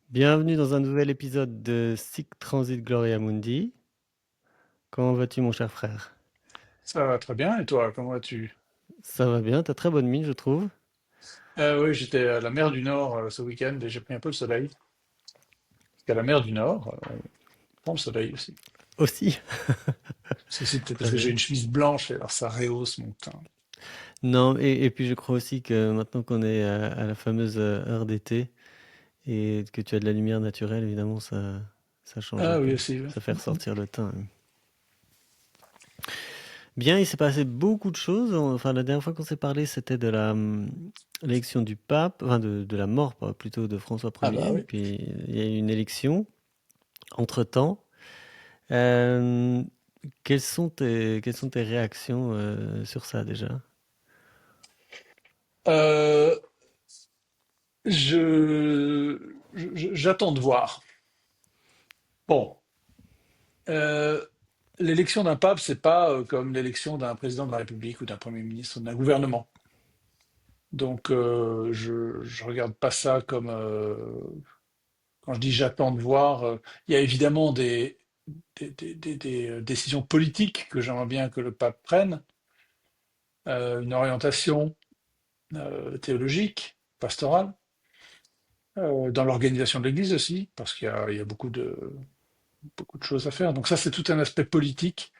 Bienvenue dans un nouvel épisode de Sic Transit Gloria Mundi. Comment vas-tu, mon cher frère? Ça va très bien, et toi, comment vas-tu? Ça va bien, t'as très bonne mine, je trouve. Oui, j'étais à la mer du Nord ce week-end et j'ai pris un peu le soleil. Parce qu'à la mer du Nord, on prend le soleil aussi. Aussi. C'est aussi peut-être Très parce que j'ai bien. une chemise blanche et alors ça rehausse mon teint. Non, et puis je crois aussi que maintenant qu'on est à la fameuse heure d'été et que tu as de la lumière naturelle, évidemment, ça change un Ah peu. oui, aussi. Ouais. Ça fait ressortir le teint, hein. Bien, il s'est passé beaucoup de choses. Enfin, la dernière fois qu'on s'est parlé, c'était de l'élection du pape, enfin de la mort plutôt de François Ah bah Ier. oui. Puis il y a eu une élection entre-temps. Euh, quelles sont tes réactions sur ça déjà? Euh, j'attends de voir. Bon, euh, l'élection d'un pape, c'est pas comme l'élection d'un président de la République ou d'un premier ministre ou d'un gouvernement. Donc, je regarde pas ça comme quand je dis j'attends de voir, il y a évidemment des décisions politiques que j'aimerais bien que le pape prenne, une orientation théologique, pastorale, dans l'organisation de l'Église aussi, parce qu'il y a beaucoup de choses à faire. Donc ça, c'est tout un aspect politique.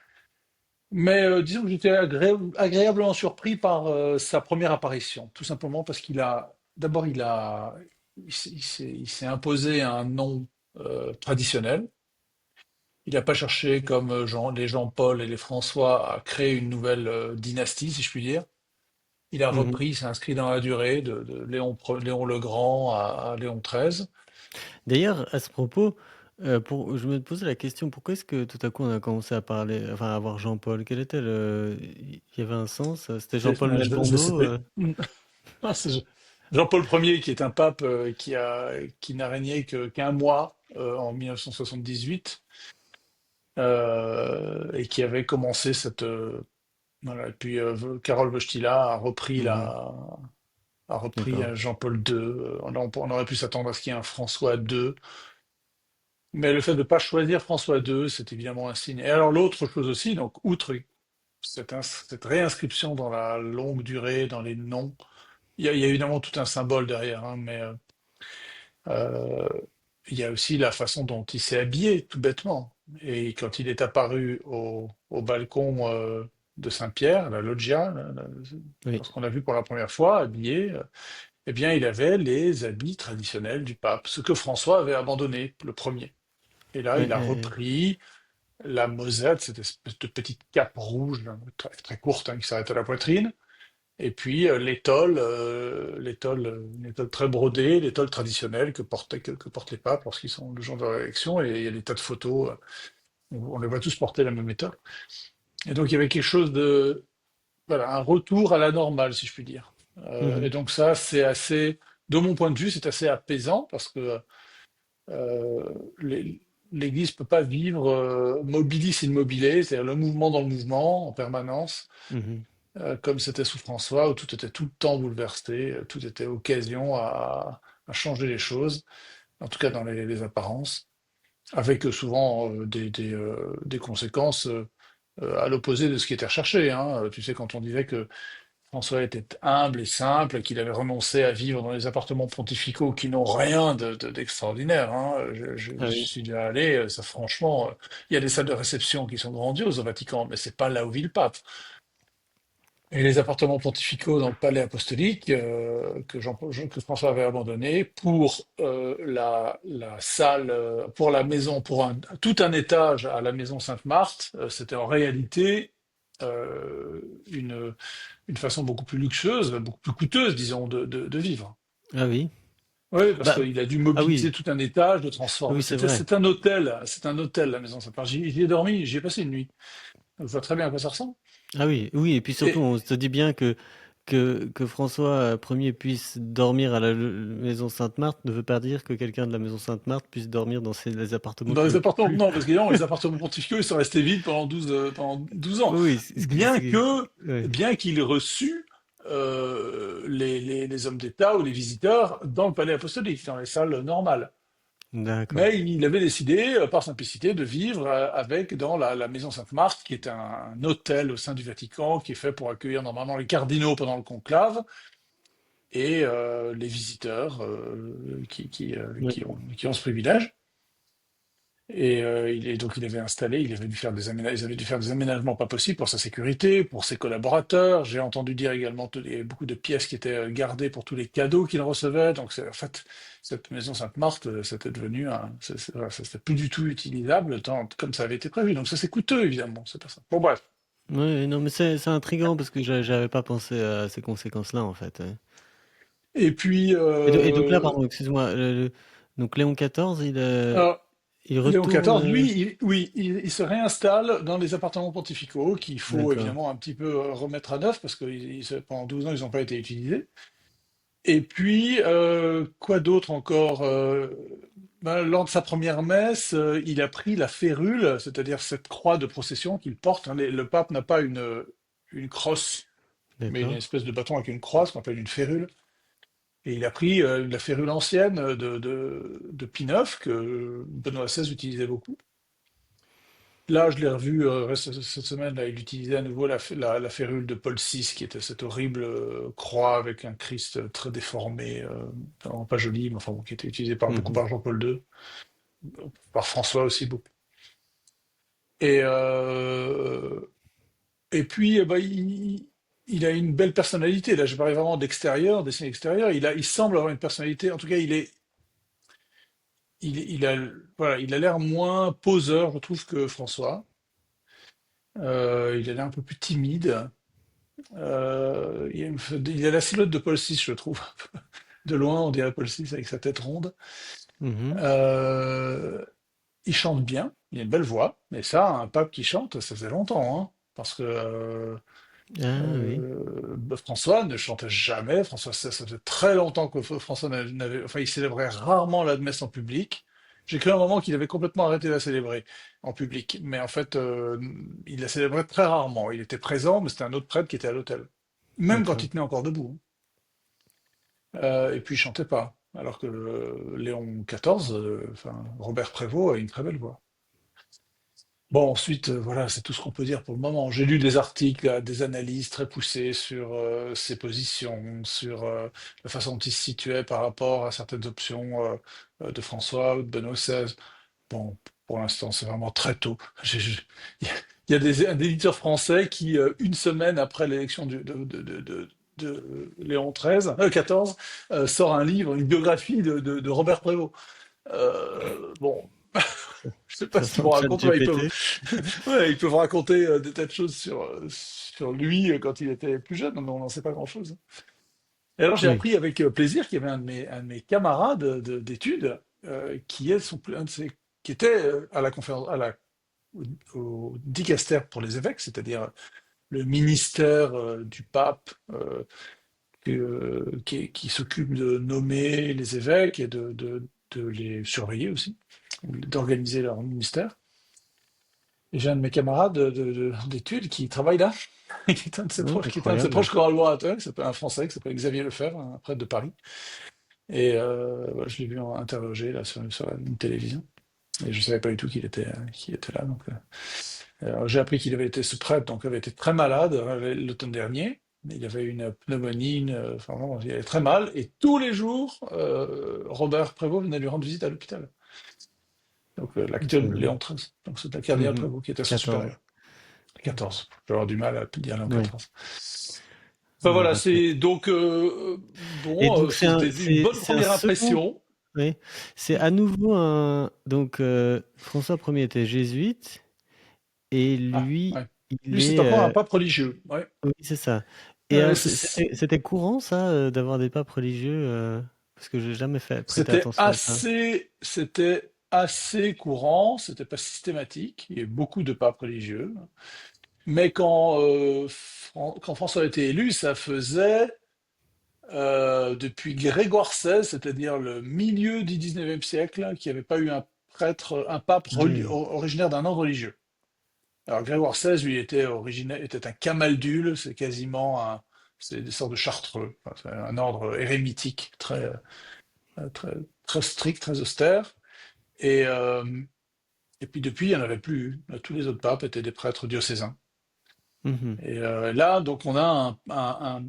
Mais disons que j'étais agréablement surpris par sa première apparition, tout simplement parce d'abord, il s'est imposé un nom traditionnel. Il n'a pas cherché, comme les Jean-Paul et les François, à créer une nouvelle dynastie, si je puis dire. Il a Mhm. repris, il s'est inscrit dans la durée de Léon le Grand à Léon XIII. D'ailleurs, à ce propos, je me posais la question, pourquoi est-ce que tout à coup on a commencé à parler, enfin à voir Jean-Paul? Quel était Il y avait un sens? C'était Jean-Paul Je sais Belmondo? pas. Ah, c'est Jean-Paul Ier, qui est un pape qui n'a régné qu'un mois en 1978, et qui avait commencé voilà. Et puis Karol Wojtyla Mhm. a repris D'accord. Jean-Paul II. On aurait pu s'attendre à ce qu'il y ait un François II. Mais le fait de ne pas choisir François II, c'est évidemment un signe. Et alors l'autre chose aussi, donc outre cette réinscription dans la longue durée, dans les noms, il y a évidemment tout un symbole derrière, hein, mais euh, il y a aussi la façon dont il s'est habillé, tout bêtement. Et quand il est apparu au balcon de Saint-Pierre, la loggia, Oui. lorsqu'on l'a vu pour la première fois habillé, eh bien, il avait les habits traditionnels du pape, ce que François avait abandonné, le premier. Et là, Ouais, il a repris la mozette, cette espèce de petite cape rouge, là, très, très courte, hein, qui s'arrête à la poitrine, et puis une étole très brodée, l'étole traditionnelle que portent les papes lorsqu'ils sont le jour de leur élection, et il y a des tas de photos, on les voit tous porter la même étole. Et donc il y avait quelque chose voilà, un retour à la normale, si je puis dire. Et mhm. donc ça, c'est assez, de mon point de vue, c'est assez apaisant parce que euh, les- l'Église peut pas vivre mobilis in mobile, c'est-à-dire le mouvement dans le mouvement en permanence, Mhm. comme c'était sous François, où tout était tout le temps bouleversé, tout était occasion à changer les choses, en tout cas dans les apparences, avec souvent des conséquences à l'opposé de ce qui était recherché, hein. Tu sais, quand on disait que François était humble et simple, qu'il avait renoncé à vivre dans les appartements pontificaux qui n'ont rien d'extraordinaire, hein. Ah J'y oui. suis déjà allé, ça franchement, il y a des salles de réception qui sont grandioses au Vatican, mais c'est pas là où vit le pape. Et les appartements pontificaux dans le palais apostolique que François avait abandonné pour la salle, pour la maison, tout un étage à la maison Sainte-Marthe, c'était en réalité euh, une, une façon beaucoup plus luxueuse, beaucoup plus coûteuse, disons, de vivre. Ah oui. Oui, parce Bah, qu'il a dû ah mobiliser oui. tout un étage, de Oui, transformer. c'est vrai. C'est un hôtel, la maison Sainte-Marthe. J'y ai dormi, j'y ai passé une nuit. Je vois très bien à quoi ça ressemble. Ah oui, oui, et puis surtout, Et on se dit bien que François Ier puisse dormir à la maison Sainte-Marthe ne veut pas dire que quelqu'un de la maison Sainte-Marthe puisse dormir dans les appartements dans qui les l'occupent appartements, plus. non, parce que non, les appartements pontificaux, ils sont restés vides pendant 12 ans. Oui, oui, Bien que, ouais. bien qu'il ait reçu les hommes d'État ou les visiteurs dans le palais apostolique, dans les salles normales. D'accord. Mais il avait décidé, par simplicité, de vivre avec dans la maison Sainte-Marthe, qui est un hôtel au sein du Vatican, qui est fait pour accueillir normalement les cardinaux pendant le conclave et les visiteurs Oui. qui ont ce privilège. Et donc il avait installé, ils avaient dû faire des aménagements pas possibles pour sa sécurité, pour ses collaborateurs. J'ai entendu dire également qu'il y avait beaucoup de pièces qui étaient gardées pour tous les cadeaux qu'il recevait. Donc en fait, cette maison Sainte-Marthe, c'était devenu voilà, c'était plus du tout utilisable comme ça avait été prévu. Donc ça c'est coûteux évidemment, c'est pas ça. Bon bref. Oui, non, mais c'est intriguant parce que j'avais pas pensé à ces conséquences-là, en fait. Ouais. Et puis Et donc là, pardon, excuse-moi. Donc Léon XIV, alors, il Léon retourne. XIV, lui, oui, il se réinstalle dans les appartements pontificaux qu'il faut D'accord. évidemment un petit peu remettre à neuf parce que pendant 12 ans, ils n'ont pas été utilisés. Et puis, quoi d'autre encore? Ben, lors de sa première messe, il a pris la férule, c'est-à-dire cette croix de procession qu'il porte, hein. Le pape n'a pas une crosse, mais il a une D'accord. espèce de bâton avec une croix, ce qu'on appelle une férule. Et il a pris la férule ancienne de Pie IX, que Benoît XVI utilisait beaucoup. Là, je l'ai revu cette semaine, là, il utilisait à nouveau la férule de Paul VI, qui était cette horrible croix avec un Christ très déformé, vraiment pas joli, mais enfin, bon, qui était utilisé beaucoup Mhm. par Jean-Paul II, par François aussi beaucoup. Et, euh, et puis, bah, il a une belle personnalité. Là, je parlais vraiment d'extérieur, des signes extérieurs. Il semble avoir une personnalité. En tout cas, il a, voilà, il a l'air moins poseur, je trouve, que François. Il a l'air un peu plus timide. Il a la silhouette de Paul VI, je trouve. De loin, on dirait Paul VI avec sa tête ronde. Mhm. Euh, il chante bien, il a une belle voix, mais ça, un pape qui chante, ça faisait longtemps, hein, parce que Ah oui. François ne chantait jamais. François, ça faisait très longtemps que François enfin, il célébrait rarement la messe en public. J'ai cru à un moment qu'il avait complètement arrêté de la célébrer en public, mais en fait, il la célébrait très rarement. Il était présent, mais c'était un autre prêtre qui était à l'autel, même quand D'accord. il tenait encore debout, hein. Et puis il chantait pas, alors que Léon XIV, enfin Robert Prévost a une très belle voix. Bon, ensuite, voilà, c'est tout ce qu'on peut dire pour le moment. J'ai lu des articles, des analyses très poussées sur ses positions, sur la façon dont il se situait par rapport à certaines options de François ou de Benoît XVI. Bon, pour l'instant, c'est vraiment très tôt. Il y a un éditeur français qui, une semaine après l'élection de Léon XIII, 14, sort un livre, une biographie de Robert Prévost. Bon, je sais pas Ça ce qu'ils sent vont raconter. Ouais, ChatGPT. ouais, ils peuvent raconter des tas de choses sur lui quand il était plus jeune, mais on n'en sait pas grand-chose. Et alors j'ai Oui. appris avec plaisir qu'il y avait un de mes camarades d'études qui est qui était à la conférence, au dicaster pour les évêques, c'est-à-dire le ministère du pape qui s'occupe de nommer les évêques et de les surveiller aussi, d'organiser leur ministère. Et j'ai un de mes camarades d'études qui travaille là, qui est un de ses Oh, proches, qui est un de ses incroyable. proches collaborateurs, qui s'appelle un Français, qui s'appelle Xavier Lefebvre, un prêtre de Paris. Et voilà, je l'ai vu interroger là sur une télévision. Et je savais pas du tout qu'il était là. Donc, alors, j'ai appris qu'il avait été ce prêtre, donc avait été très malade l'automne dernier. Il avait une pneumonie, enfin vraiment, il allait très mal. Et tous les jours, Robert Prévost venait lui rendre visite à l'hôpital. Donc l'actuel C'est- Léon XIII. Donc c'est le cardinal Mhm. Prévost qui était son 14. supérieur. 14. Je vais avoir du mal à dire Léon Oui. 14. Enfin Non, voilà, pas trop. c'est donc Et bon, donc c'était une bonne c'est un première second. impression. Oui. C'est à nouveau un. Donc François Ier était jésuite et Ah, lui, ouais. il Lui, c'est est. encore un pape religieux. Ouais. Oui, c'est ça. Et alors C'est- c'était courant ça d'avoir des papes religieux parce que j'ai jamais fait prêté attention à ça. C'était assez courant, c'était pas systématique. Il y a eu beaucoup de papes religieux. Mais quand François a été élu, ça faisait depuis Grégoire XVI, c'est-à-dire le milieu du 19e siècle, qu'il n'y avait pas eu un pape Oui. originaire d'un ordre religieux. Alors Grégoire XVI, lui, était un camaldule, c'est des sortes de chartreux. Enfin, c'est un ordre érémitique très strict, très austère. Et, euh, et puis depuis, il n'y en avait plus eu. Tous les autres papes étaient des prêtres diocésains. Mhm. Et là, donc, on a un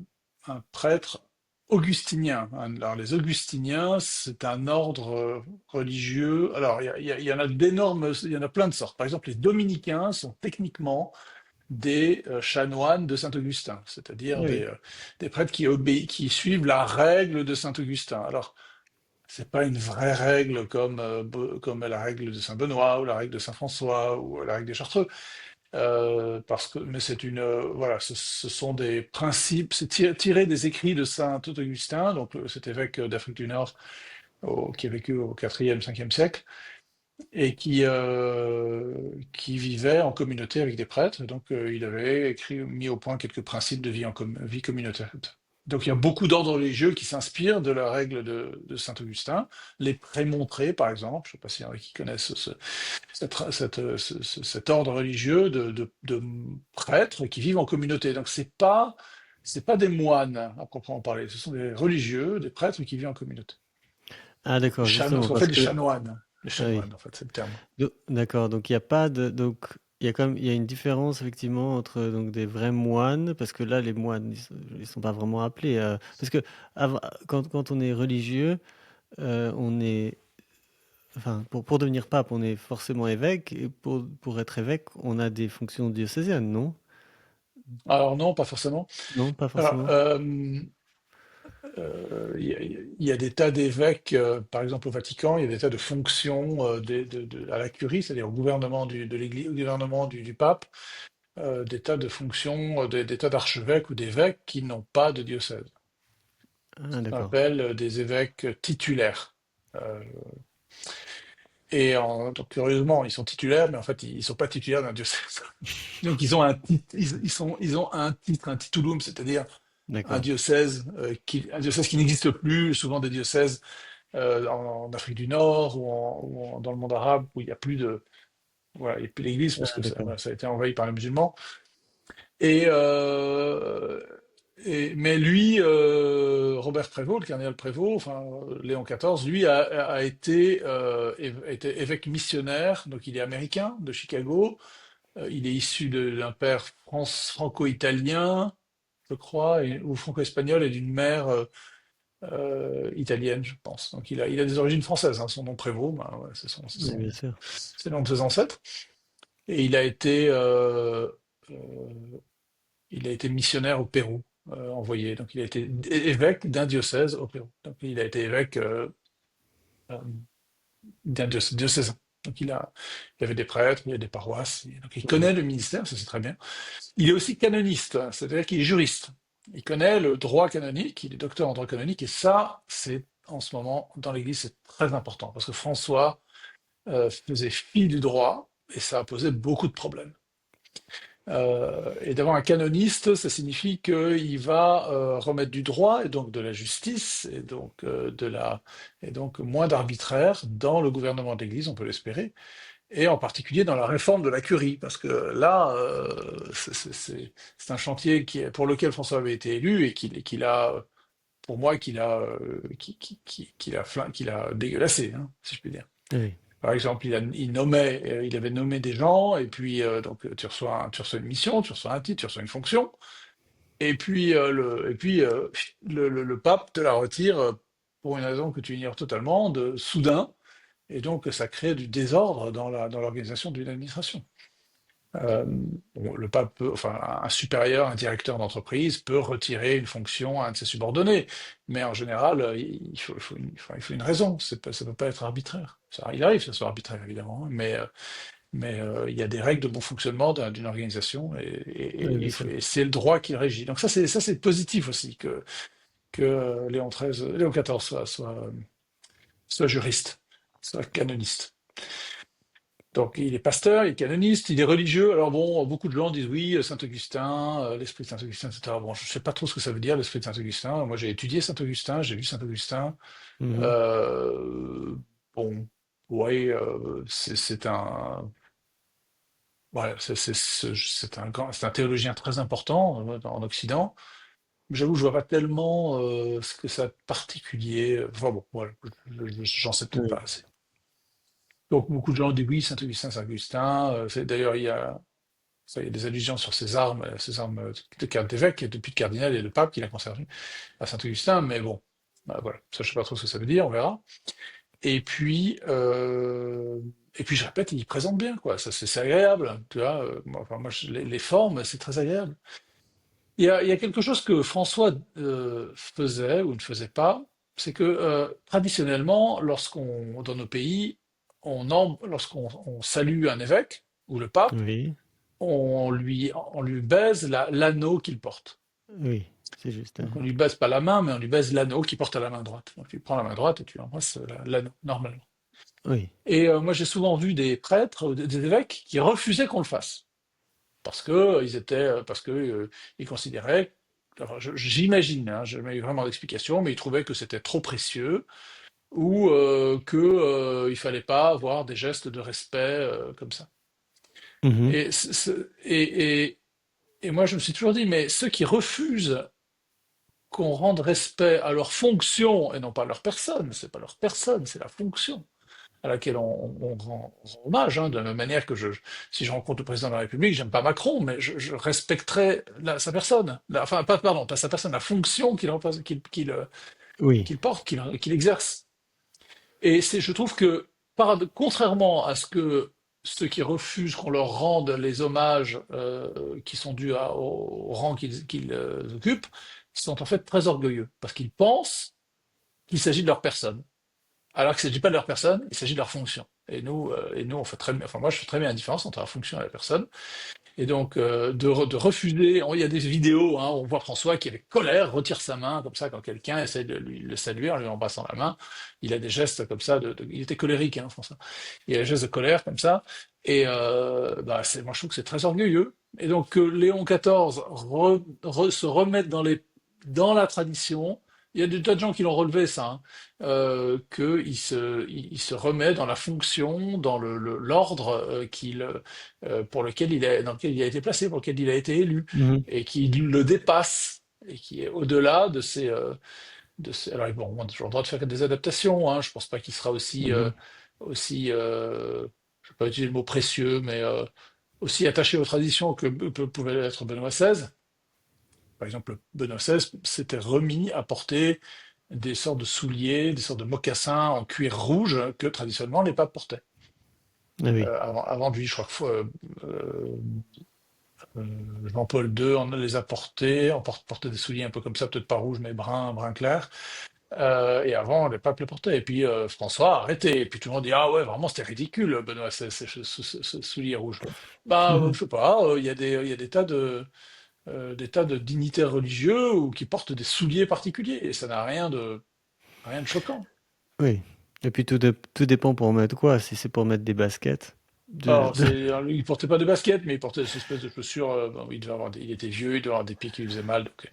prêtre augustinien. Alors, les augustiniens, c'est un ordre religieux. Alors, il y en a d'énormes, il y en a plein de sortes. Par exemple, les dominicains sont techniquement des chanoines de Saint-Augustin, Ah c'est-à-dire oui. des prêtres qui suivent la règle de Saint-Augustin. Alors, c'est pas une vraie règle comme la règle de Saint-Benoît ou la règle de Saint-François ou la règle des Chartreux, mais c'est voilà, ce sont des principes, c'est tiré des écrits de Saint Augustin, donc cet évêque d'Afrique du Nord qui a vécu au 4e, 5e siècle et qui vivait en communauté avec des prêtres. Donc, il avait mis au point quelques principes de vie communautaire. Donc, il y a beaucoup d'ordres religieux qui s'inspirent de la règle de Saint Augustin. Les prémontrés, par exemple, je ne sais pas s'il y en a qui connaissent cet ordre religieux de prêtres qui vivent en communauté. Donc, c'est pas des moines à proprement parler. Ce sont des religieux, des prêtres qui vivent en communauté. Ah d'accord, Ce justement, qu'on fait parce des que chanoines. Les ah oui. chanoines, en fait, c'est le terme. D'accord, donc il y a pas de donc il y a comme il y a une différence effectivement entre donc des vrais moines parce que là les moines ils sont pas vraiment appelés parce que quand on est religieux on est enfin pour devenir pape on est forcément évêque et pour être évêque on a des fonctions diocésaines, non? Alors non, pas forcément. Non, pas Alors, forcément. il y a des tas d'évêques, par exemple au Vatican, il y a des tas de fonctions à la curie, c'est-à-dire au gouvernement de l'Église, au gouvernement du pape, des tas de fonctions, des tas d'archevêques ou d'évêques qui n'ont pas de diocèse. Ah On d'accord. appelle des évêques titulaires. Euh, donc curieusement, ils sont titulaires, mais en fait, ils sont pas titulaires d'un diocèse. Donc ils ont un titre, ils ont un titre, un titulum, c'est-à-dire D'accord. un diocèse qui n'existe plus, souvent des diocèses en Afrique du Nord dans le monde arabe où il n'y a plus de, voilà, il y a plus d'église parce Ah que d'accord. ça a été envahi par les musulmans. Et, euh, mais lui, Robert Prévost, le cardinal Prévost, enfin Léon XIV, lui a été évêque missionnaire, donc il est américain de Chicago. Il est issu d'un père franco-italien, je crois, ou franco-espagnol et d'une mère italienne, je pense. Donc il a des origines françaises, hein, son nom Prévost, bah, ouais, Oui, bien sûr. c'est le nom de ses ancêtres. Et euh, il a été missionnaire au Pérou, envoyé. Donc il a été évêque d'un diocèse au Pérou. Donc il a été évêque euh, d'un diocèse. Donc il avait des prêtres, il y a des paroisses. Donc il Mhm. connaît le ministère, ça c'est très bien. Il est aussi canoniste, c'est-à-dire qu'il est juriste. Il connaît le droit canonique, il est docteur en droit canonique, et ça, c'est en ce moment, dans l'Église, c'est très important, parce que François faisait fi du droit, et ça a posé beaucoup de problèmes. Et d'avoir un canoniste, ça signifie qu'il va remettre du droit, et donc de la justice, et donc moins d'arbitraire dans le gouvernement de l'Église, on peut l'espérer, et en particulier dans la réforme de la curie, parce que là, c'est un chantier pour lequel François avait été élu et qu'il a, pour moi, qu'il a dégueulassé, hein, si je puis dire. Oui. Par exemple, il avait nommé des gens, et puis donc tu reçois une mission, tu reçois un titre, tu reçois une fonction, et puis le pape te la retire pour une raison que tu ignores totalement, de soudain, et donc ça crée du désordre dans l'organisation d'une administration. Euh, bon, le pape enfin, un supérieur, un directeur d'entreprise peut retirer une fonction à un de ses subordonnés, mais en général, il faut une raison. Ça peut pas être arbitraire. Il arrive que ça soit arbitraire, évidemment, hein, mais il y a des règles de bon fonctionnement d'une organisation Oui, bien sûr. et c'est le droit qui le régit. Donc ça, c'est positif aussi que Léon XIV soit juriste, soit canoniste. Donc il est pasteur, il est canoniste, il est religieux. Alors bon, beaucoup de gens disent oui, Saint-Augustin, l'esprit de Saint-Augustin, etc. Bon, je ne sais pas trop ce que ça veut dire, l'esprit de Saint-Augustin. Moi, j'ai étudié Saint-Augustin, j'ai lu Saint-Augustin. Mhm. Euh, bon, ouais, voilà, c'est un théologien très important en Occident. J'avoue, je vois pas tellement ce que ça a de particulier. Enfin bon, voilà, j'en sais peut-être pas Oui. assez. Donc beaucoup de gens disent oui, Saint-Augustin, Saint-Augustin. D'ailleurs, il y a des allusions sur ces armes de carte d'évêque, et depuis le cardinal et le pape qui l'a conservé à Saint-Augustin, mais bon, bah, voilà, ça je sais pas trop ce que ça veut dire, on verra. Et puis, euh, et puis je répète, il présente bien, quoi. Ça, c'est agréable, tu vois. Les formes, c'est très agréable. Il y a quelque chose que François faisait ou ne faisait pas, c'est que traditionnellement, dans nos pays, lorsqu'on salue un évêque ou le pape, Oui, on lui baise l'anneau qu'il porte. oui, c'est juste. Donc on lui baise pas la main, mais on lui baise l'anneau qu'il porte à la main droite. Donc tu prends la main droite et tu embrasses l'anneau, normalement. Oui, Et moi j'ai souvent vu des prêtres, des évêques, qui refusaient qu'on le fasse. Parce que ils considéraient, enfin, j'imagine, hein, j'ai jamais eu vraiment d'explication, mais ils trouvaient que c'était trop précieux ou que il fallait pas avoir des gestes de respect comme ça. mhm, Et, et moi je me suis toujours dit, mais ceux qui refusent qu'on rende respect à leur fonction et non pas à leur personne, c'est pas leur personne, c'est la fonction à laquelle on rend hommage, hein, de la même manière que si je rencontre le président de la République, j'aime pas Macron, mais je respecterai sa personne. Enfin, pas sa personne, la fonction oui, qu'il porte, qu'il exerce. Et je trouve que, contrairement à ce que ceux qui refusent qu'on leur rende les hommages qui sont dus au rang qu'ils occupent, sont en fait très orgueilleux, parce qu'ils pensent qu'il s'agit de leur personne. Alors que il ne s'agit pas de leur personne, il s'agit de leur fonction. Et nous, on fait très bien, enfin moi je fais très bien la différence entre la fonction et la personne. Et donc de refuser, il y a des vidéos, hein, où on voit François qui avec colère retire sa main comme ça quand quelqu'un essaie de le saluer en lui embrassant la main. Il a des gestes comme ça, il était colérique, hein, François. Il a des gestes de colère comme ça. Et bah, moi je trouve que c'est très orgueilleux. Et donc que Léon XIV se remette dans la tradition. Il y a des tas de gens qui l'ont relevé ça, hein, qu'il se remet dans la fonction, dans l'ordre dans lequel il a été placé, pour lequel il a été élu, mhm, et qui le dépasse, et qui est au-delà alors bon, on a toujours le droit de faire des adaptations, hein, je pense pas qu'il sera mhm. aussi je vais pas utiliser le mot précieux, mais aussi attaché aux traditions que pouvait être Benoît XVI. Par exemple, Benoît XVI s'était remis à porter des sortes de souliers, des sortes de mocassins en cuir rouge que traditionnellement les papes portaient. Ah oui, Avant lui, je crois que Jean-Paul II on les a portés, portait des souliers un peu comme ça, peut-être pas rouge, mais brun clair. Et avant, les papes les portaient. Et puis François a arrêté. Et puis tout le monde dit, ah ouais, vraiment, c'était ridicule, Benoît, ce soulier rouge. Bah, mhm, je sais pas, il y a des tas de dignitaires religieux qui portent des souliers particuliers. Et ça n'a rien de choquant. oui. Et puis tout dépend pour mettre quoi. Si c'est pour mettre des baskets, Alors, il portait pas de baskets, mais il portait cette espèce de chaussures. Bon, il était vieux, il devait avoir des pieds qui lui faisaient mal. Donc,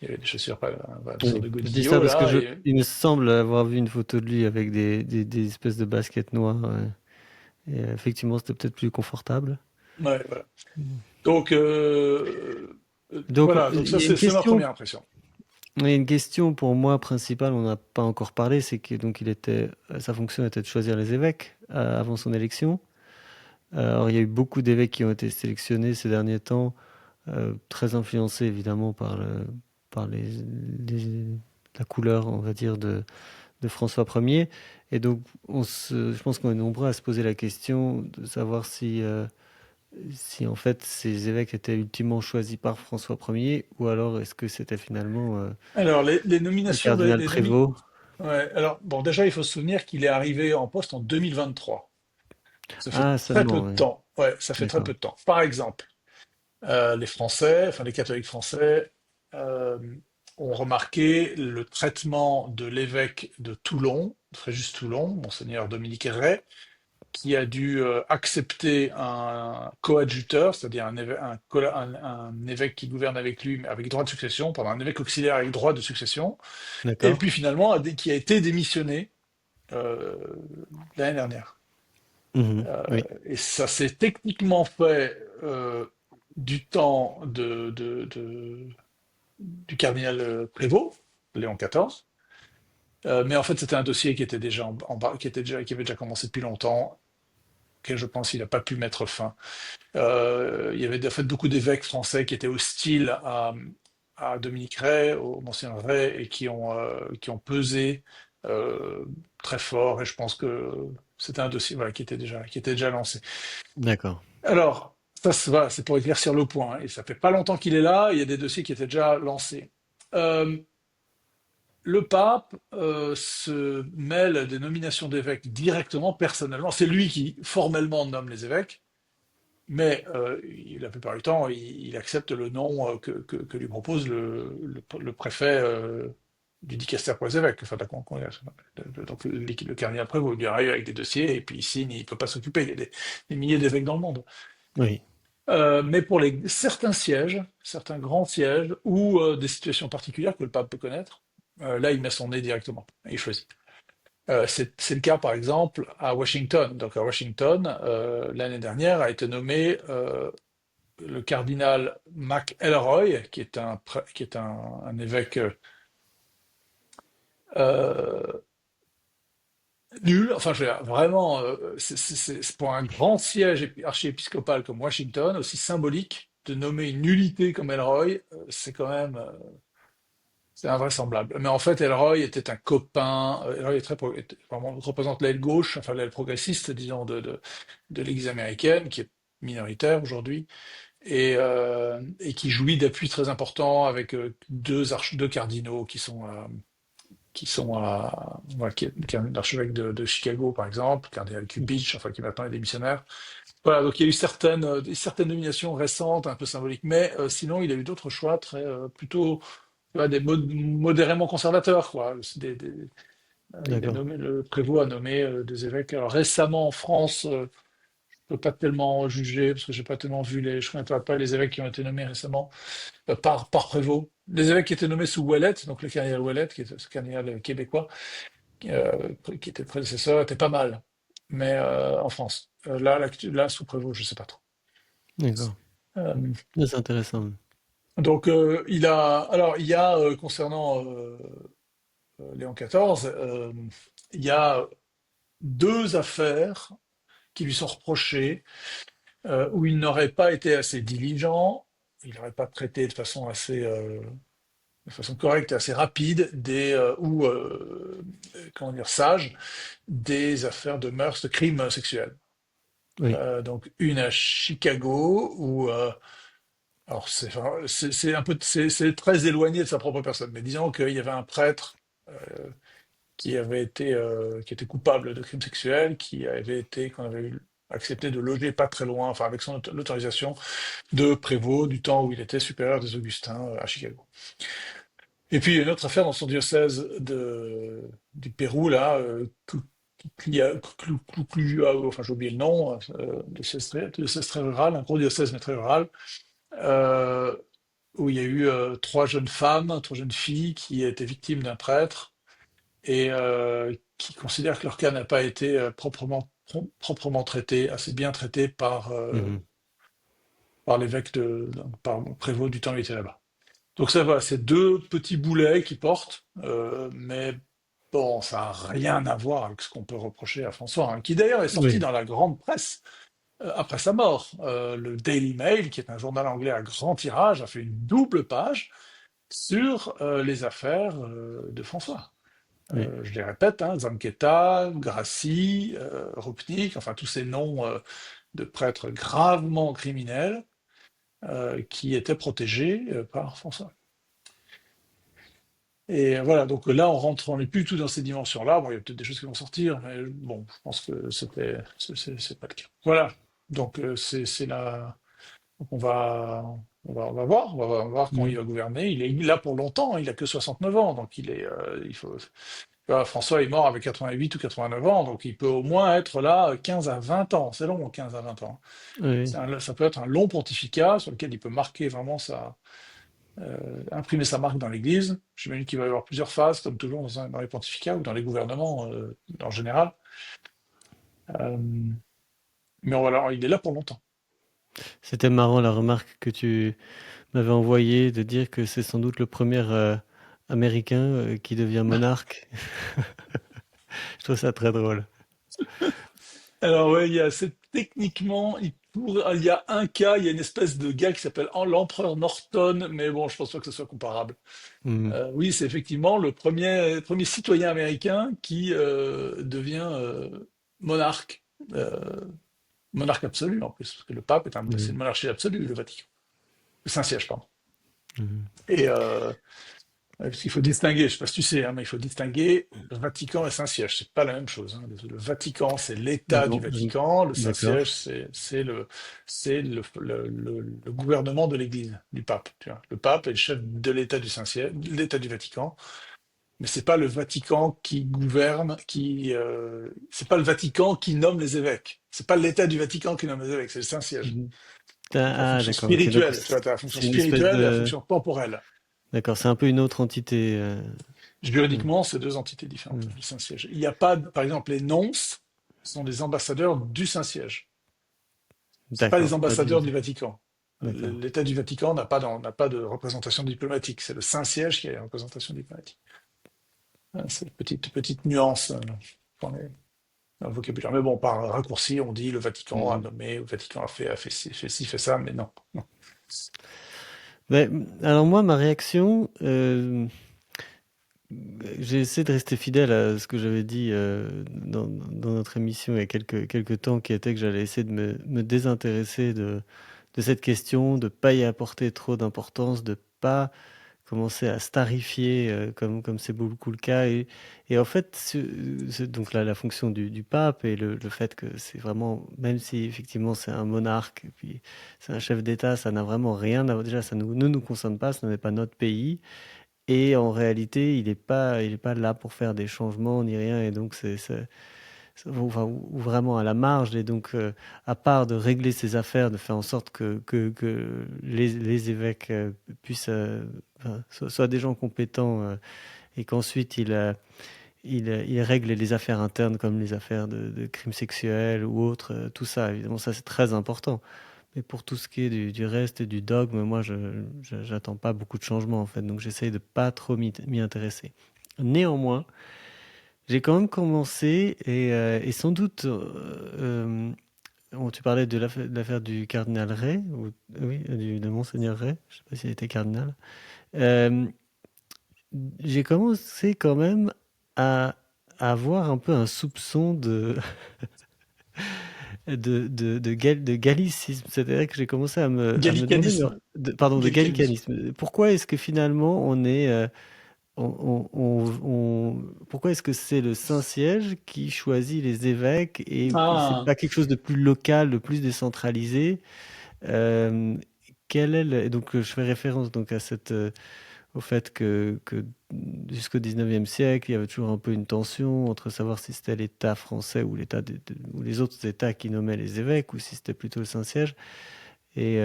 il y avait des chaussures, pas, voilà, des sortes Oui. de Je dis ça godillots, parce que là. Et, il me semble avoir vu une photo de lui avec des espèces de baskets noires. Ouais. Et effectivement, c'était peut-être plus confortable. ouais, voilà. Mm. Donc, Donc, voilà, donc il ça, y a une c'est ma question. première impression. Il y a une question pour moi principale, on n'a pas encore parlé, c'est que donc sa fonction était de choisir les évêques avant son élection. Alors, il y a eu beaucoup d'évêques qui ont été sélectionnés ces derniers temps, très influencés évidemment par les- la couleur, on va dire, de François Ier. Et donc, je pense qu'on est nombreux à se poser la question de savoir si en fait ces évêques étaient ultimement choisis par François Ier ou alors est-ce que c'était finalement Alors, les le nominations, cardinal Prévost. ouais, alors, bon, déjà, il faut se souvenir qu'il est arrivé en poste en 2023. Ça fait Ah, très peu seulement, de oui. temps. Ouais, ça fait très D'accord. peu de temps. Par exemple, les Français, enfin les catholiques français, euh, ont remarqué le traitement de l'évêque de Toulon, Fréjus Toulon, Monseigneur Dominique Ray, qui a dû accepter un coadjuteur, c'est-à-dire un évêque qui gouverne avec lui, mais avec droit de succession, pardon, un évêque auxiliaire avec droit de succession, et D'accord. puis finalement qui a été démissionné euh, l'année dernière. Mhm. Euh, Oui. et ça s'est techniquement fait du temps du cardinal Prévost, Léon XIV. Mais en fait, c'était un dossier qui était déjà qui avait déjà commencé depuis longtemps. auquel je pense qu'il n'a pas pu mettre fin. Il y avait en fait beaucoup d'évêques français qui étaient hostiles à Dominique Ray, au Monseigneur Ray, et qui ont pesé euh, très fort. Et je pense que c'était un dossier voilà, qui était déjà lancé. D'accord. Alors, ça, voilà, c'est pour éclaircir le point, hein. Et ça fait pas longtemps qu'il est là. Il y a des dossiers qui étaient déjà lancés. Euh, le pape se mêle des nominations d'évêques directement, personnellement. C'est lui qui formellement nomme les évêques. Mais la plupart du temps, il accepte le nom que lui propose le préfet du dicastère pour les évêques, enfin, de la donc le cardinal prévôt. Il arrive avec des dossiers et puis il signe, il ne peut pas s'occuper. Il y a des milliers d'évêques dans le monde. Oui. Mais pour certains sièges, certains grands sièges, ou des situations particulières que le pape peut connaître, là, il met son nez directement et il choisit. C'est le cas, par exemple, à Washington. Donc, à Washington, l'année dernière, a été nommé le cardinal McElroy, qui est un évêque euh, nul. Enfin, je veux dire, vraiment, c'est pour un grand siège archiépiscopal comme Washington, aussi symbolique, de nommer une nullité comme Elroy, c'est quand même c'est invraisemblable. Mais en fait, Elroy était un copain. Elroy vraiment, représente l'aile gauche, enfin l'aile progressiste, disons, de l'Église américaine, qui est minoritaire aujourd'hui, et qui jouit d'appuis très importants avec deux cardinaux voilà, qui est l'archevêque de Chicago, par exemple, cardinal Cupich, enfin qui maintenant est démissionnaire. Voilà, donc il y a eu certaines nominations récentes, un peu symboliques, mais sinon il a eu d'autres choix plutôt tu vois, modérément conservateurs, quoi. D'accord. Le prévôt a nommé des évêques. Alors récemment en France, je peux pas tellement juger parce que j'ai pas tellement vu je connais pas les évêques qui ont été nommés récemment par prévôt. Les évêques qui étaient nommés sous Ouellette, donc le cardinal Ouellette, qui est ce cardinal québécois, qui était le prédécesseur, était pas mal. Mais en France, là sous prévôt, je sais pas trop. D'accord. Euh, Ouais, c'est intéressant. donc il y a concernant Léon XIV, il y a deux affaires qui lui sont reprochées où il n'aurait pas été assez diligent, il n'aurait pas traité de façon correcte et assez rapide comment dire sage des affaires de mœurs, de crimes sexuels. Oui. Donc une à Chicago où alors c'est un peu c'est très éloigné de sa propre personne, mais disons qu'il y avait un prêtre qui était coupable de crimes sexuels, qu'on avait accepté de loger pas très loin, enfin avec l'autorisation de prévôt du temps où il était supérieur des Augustins à Chicago. Et puis une autre affaire dans son diocèse du Pérou, là, enfin j'ai oublié le nom, diocèse très rural, un gros diocèse mais très rural, euh, où il y a eu trois jeunes filles qui étaient victimes d'un prêtre et qui considèrent que leur cas n'a pas été proprement traité, assez bien traité Mhm. par l'évêque par le prévôt du temps où il était là-bas. Donc ça voilà, c'est deux petits boulets qui portent, mais bon, ça n'a rien à voir avec ce qu'on peut reprocher à François, hein, qui d'ailleurs est sorti Oui. dans la grande presse après sa mort. Le Daily Mail, qui est un journal anglais à grand tirage, a fait une double page sur les affaires de François. Oui. Je les répète, hein, Zanquetta, Grassi, Rupnik, enfin tous ces noms de prêtres gravement criminels qui étaient protégés par François. Et voilà, donc là on n'est plus du tout dans ces dimensions-là. Bon, il y a peut-être des choses qui vont sortir, mais bon, je pense que c'est pas le cas. Voilà, donc donc on va voir, on va voir comment il Mhm. va gouverner. Il est là pour longtemps, hein, il a que 69 ans, donc il faut. François est mort avec 88 ou 89 ans, donc il peut au moins être là 15 à 20 ans. C'est long, 15 à 20 ans. Oui. Ça peut être un long pontificat sur lequel il peut marquer vraiment imprimer sa marque dans l'Église. J'imagine qu'il va y avoir plusieurs phases, comme toujours dans les pontificats ou dans les gouvernements en général. Euh, mais voilà, il est là pour longtemps. C'était marrant la remarque que tu m'avais envoyée de dire que c'est sans doute le premier Américain qui devient monarque. Je trouve ça très drôle. Alors ouais, techniquement, il y a un cas, il y a une espèce de gars qui s'appelle l'empereur Norton, mais bon, je pense pas que ce soit comparable. Hmm. Oui, c'est effectivement le premier citoyen américain qui devient monarque, euh, monarque absolu en plus, parce que le pape c'est une Mhm. monarchie absolue, le Vatican, le Saint-Siège, pardon. Mhm. Et ouais, parce qu'il faut distinguer, je sais pas si tu sais, hein, mais il faut distinguer Vatican et Saint-Siège. C'est pas la même chose, hein. Le Vatican, c'est l'État du Non, Vatican. Le Saint-Siège, d'accord. c'est le gouvernement de l'Église, du pape. Tu vois. Le pape est le chef de l'État du Saint-Siège, de l'État du Vatican. Mais c'est pas le Vatican qui gouverne, c'est pas le Vatican qui nomme les évêques. C'est pas l'État du Vatican qui nomme les évêques, c'est le Saint-Siège. Mhm. Donc la Ah, fonction d'accord, ok. Donc, spirituelle, tu vois, tu as la fonction c'est une espèce spirituelle et la de... fonction temporelle. D'accord, c'est un peu une autre entité. Mhm. Juridiquement, c'est deux entités différentes, Mhm. le Saint-Siège. Il n'y a pas, par exemple, les nonces sont des ambassadeurs du Saint-Siège. C'est pas les D'accord, pas du... ambassadeurs du Vatican. D'accord. L'État du Vatican n'a pas de représentation diplomatique. C'est le Saint-Siège qui a la représentation diplomatique. C'est une petite nuance dans le vocabulaire. Mais bon, par raccourci, on dit le Vatican a Mhm. nommé, le Vatican fait ci, fait ça, mais non. Non. Alors moi, ma réaction, j'ai essayé de rester fidèle à ce que j'avais dit dans notre émission il y a quelques temps, qui était que j'allais essayer de me désintéresser de cette question, de pas y apporter trop d'importance, de pas commencer à starifier comme c'est beaucoup le cas. Et en fait, donc là, la fonction du pape et le fait que c'est vraiment, même si effectivement c'est un monarque, et puis c'est un chef d'État, ça n'a vraiment rien à... Déjà, ça ne nous concerne pas, ce n'est pas notre pays. Et en réalité, il est pas là pour faire des changements ni rien. Et donc, enfin, ou vraiment à la marge. Et donc, à part de régler ses affaires, de faire en sorte que les évêques puissent, enfin, soient des gens compétents et qu'ensuite ils règlent les affaires internes comme les affaires de crimes sexuels ou autres. Tout ça, évidemment, ça c'est très important. Mais pour tout ce qui est du reste et du dogme, moi, j'attends pas beaucoup de changements, en fait. Donc, j'essaye de pas trop m'y intéresser. Néanmoins, j'ai quand même commencé, et sans doute, tu parlais de l'affaire du cardinal Ray, oui, de Monseigneur Ray, je sais pas s'il était cardinal. Euh, j'ai commencé quand même à, à avoir un peu un soupçon de gallicisme. C'est-à-dire que j'ai commencé à me demander, Gallicanisme. pardon, de Gallicanisme. gallicanisme. Pourquoi est-ce que finalement on est, pourquoi est-ce que c'est le Saint-Siège qui choisit les évêques et c'est Ah, pas quelque chose de plus local, de plus décentralisé? Euh, et donc je fais référence donc à au fait que jusqu'au 19e siècle, il y avait toujours un peu une tension entre savoir si c'était l'État français ou ou les autres États qui nommaient les évêques ou si c'était plutôt le Saint-Siège. Et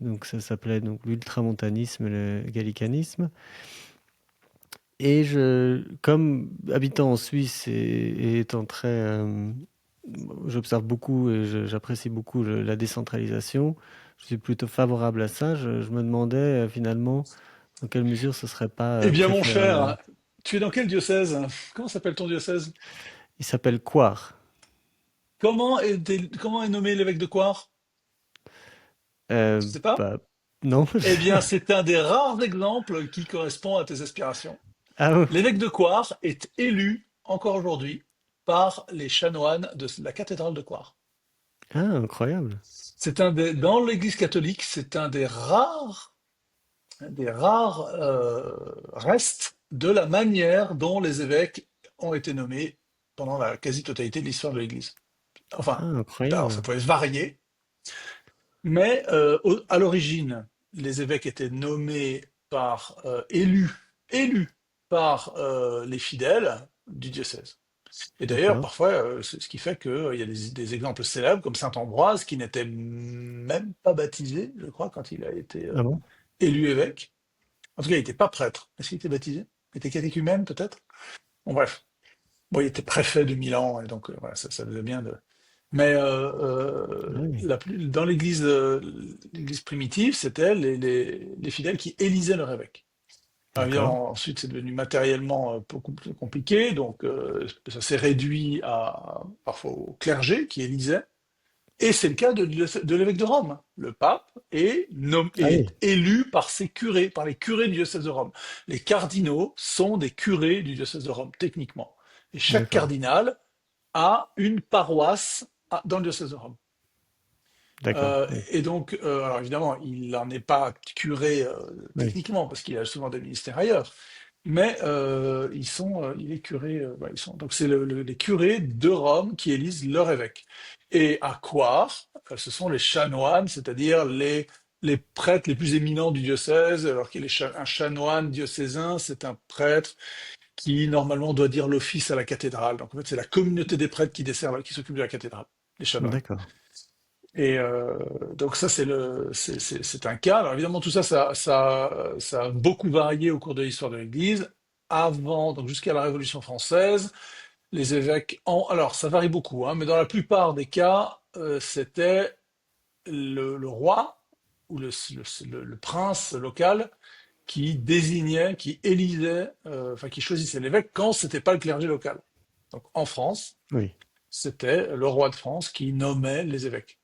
donc ça s'appelait donc l'ultramontanisme, le gallicanisme. Et comme habitant en Suisse et étant très, j'observe beaucoup et j'apprécie beaucoup la décentralisation, je suis plutôt favorable à ça. Je me demandais finalement dans quelle mesure ce serait pas eh bien, mon préférable. cher, tu es dans quel diocèse? Comment s'appelle ton diocèse? Il s'appelle Coire. Comment est nommé l'évêque de Coire? Tu sais pas? Bah, non. Eh bien, c'est un des rares exemples qui correspond à tes aspirations. Ah, oh. L'évêque de Coire est élu encore aujourd'hui par les chanoines de la cathédrale de Coire. Ah, incroyable. Dans l'Église catholique, c'est un des rares restes de la manière dont les évêques ont été nommés pendant la quasi-totalité de l'histoire de l'Église. Ah, Enfin, alors ça incroyable. pouvait varier, mais à l'origine, les évêques étaient nommés élus par les fidèles du diocèse. Et d'ailleurs, D'accord. parfois, c'est ce qui fait qu'il y a des exemples célèbres comme saint Ambroise qui n'était même pas baptisé, je crois, quand il a été Ah bon? élu évêque. En tout cas, il n'était pas prêtre. Est-ce qu'il était baptisé? Il était catéchumène, peut-être? Bon, bref. Bon, il était préfet de Milan, et donc voilà, ça faisait bien de. Mais Ah oui. dans l'Église primitive, c'était les fidèles qui élisaient leur évêque. Alors D'accord. évidemment, ensuite, c'est devenu matériellement beaucoup plus compliqué, donc ça s'est réduit à parfois au clergé qui élisait. Et c'est le cas de l'évêque de Rome. Le pape Ah est oui, élu par ses curés, par les curés du diocèse de Rome. Les cardinaux sont des curés du diocèse de Rome, techniquement. Et chaque d'accord. cardinal a une paroisse dans le diocèse de Rome. D'accord. Oui. Et donc, alors évidemment, il n'en est pas curé Oui. techniquement, parce qu'il a souvent des ministères ailleurs, mais il est curé, ils sont, donc c'est les curés de Rome qui élisent leur évêque. Et à Coire, ce sont les chanoines, c'est-à-dire les prêtres les plus éminents du diocèse, alors qu'il est un chanoine diocésain, c'est un prêtre qui normalement doit dire l'office à la cathédrale. Donc en fait, c'est la communauté des prêtres qui s'occupe de la cathédrale, les chanoines. D'accord. Et donc ça, c'est un cas. Alors évidemment, tout ça, ça a beaucoup varié au cours de l'histoire de l'Église. Avant, donc jusqu'à la Révolution française, les évêques alors ça varie beaucoup, hein, mais dans la plupart des cas, c'était le roi ou le prince local qui désignait, qui élisait, enfin qui choisissait l'évêque quand c'était pas le clergé local. Donc en France, Oui. c'était le roi de France qui nommait les évêques